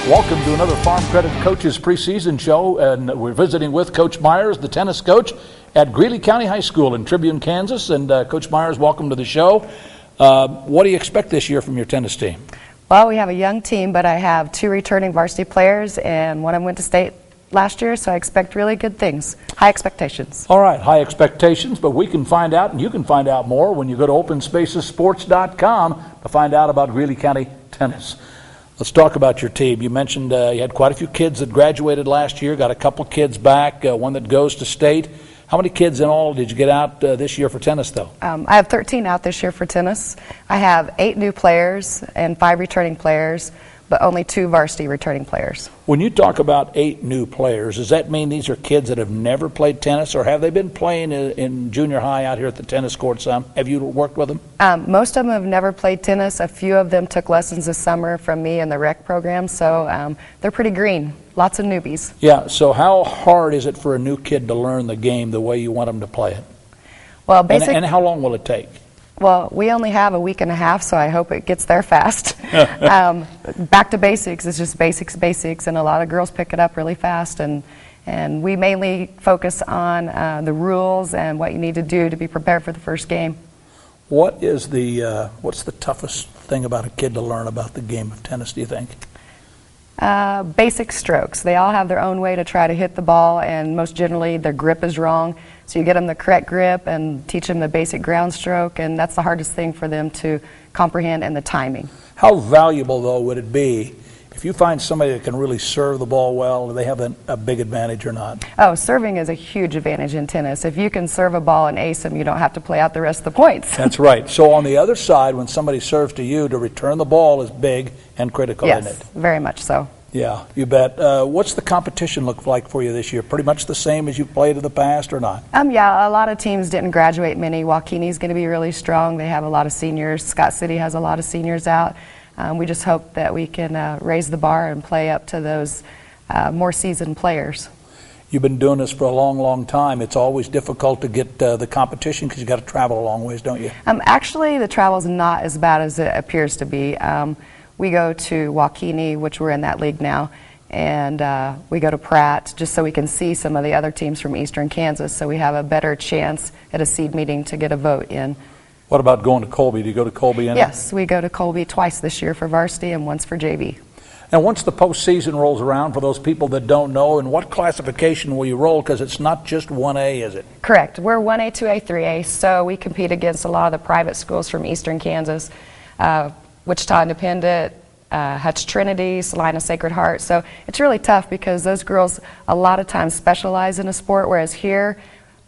Welcome to another Farm Credit Coaches preseason show, and we're visiting with Coach Myers, the tennis coach at Greeley County High School in Tribune, Kansas. And Coach Myers, welcome to the show. What do you expect this year from your tennis team? Well, we have a young team, but I have 2 returning varsity players, and one of them went to state last year, so I expect really good things. High expectations. All right, high expectations, but we can find out, and you can find out more when you go to openspacessports.com to find out about Greeley County tennis. Let's talk about your team. You mentioned you had quite a few kids that graduated last year, got a couple kids back, one that goes to state. How many kids in all did you get out this year for tennis, though? I have 13 out this year for tennis. I have 8 new players and 5 returning players, but only 2 varsity returning players. When you talk about 8 new players, does that mean these are kids that have never played tennis, or have they been playing in junior high out here at the tennis court some? Have you worked with them? Most of them have never played tennis. A few of them took lessons this summer from me in the rec program, so they're pretty green. Lots of newbies. Yeah, so how hard is it for a new kid to learn the game the way you want them to play it? Well, basically, and how long will it take? Well, we only have a week and a half, so I hope it gets there fast. Back to basics is just basics, and a lot of girls pick it up really fast. And we mainly focus on the rules and what you need to do to be prepared for the first game. What is what's the toughest thing about a kid to learn about the game of tennis, do you think? Basic strokes. They all have their own way to try to hit the ball, and most generally their grip is wrong. So you get them the correct grip and teach them the basic ground stroke, and that's the hardest thing for them to comprehend, and the timing. How valuable, though, would it be if you find somebody that can really serve the ball well? Do they have a big advantage or not? Oh, serving is a huge advantage in tennis. If you can serve a ball and ace them, you don't have to play out the rest of the points. That's right. So on the other side, when somebody serves to you, to return the ball is big and critical, isn't it? Yes, very much so. Yeah, you bet. What's the competition look like for you this year? Pretty much the same as you've played in the past, or not? Yeah, a lot of teams didn't graduate many. Waukenee's going to be really strong. They have a lot of seniors. Scott City has a lot of seniors out. We just hope that we can raise the bar and play up to those more seasoned players. You've been doing this for a long, long time. It's always difficult to get the competition because you've got to travel a long ways, don't you? Actually, the travel's not as bad as it appears to be. We go to Waukenee, which we're in that league now, and we go to Pratt just so we can see some of the other teams from eastern Kansas, so we have a better chance at a seed meeting to get a vote in. What about going to Colby? Do you go to Colby? Yes, we go to Colby twice this year for varsity and once for JV. And once the postseason rolls around, for those people that don't know, in what classification will you roll? Because it's not just 1A, is it? Correct. We're 1A, 2A, 3A, so we compete against a lot of the private schools from eastern Kansas. Wichita Independent, Hutch Trinity, Salina Sacred Heart. So it's really tough because those girls a lot of times specialize in a sport, whereas here,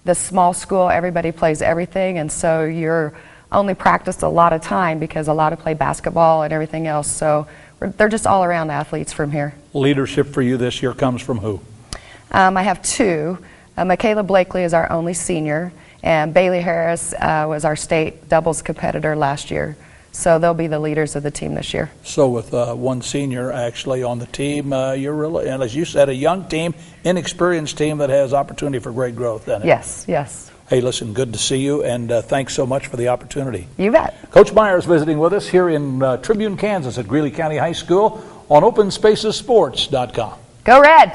the small school, everybody plays everything, and so you're only practiced a lot of time because a lot of play basketball and everything else. So they're just all-around athletes from here. Leadership for you this year comes from who? I have 2. Michaela Blakely is our only senior, and Bailey Harris was our state doubles competitor last year. So they'll be the leaders of the team this year. So with one senior actually on the team, you're really, and as you said, a young team, inexperienced team that has opportunity for great growth, doesn't it? Yes, yes. Hey, listen, good to see you, and thanks so much for the opportunity. You bet. Coach Myers visiting with us here in Tribune, Kansas at Greeley County High School on openspacessports.com. Go Red!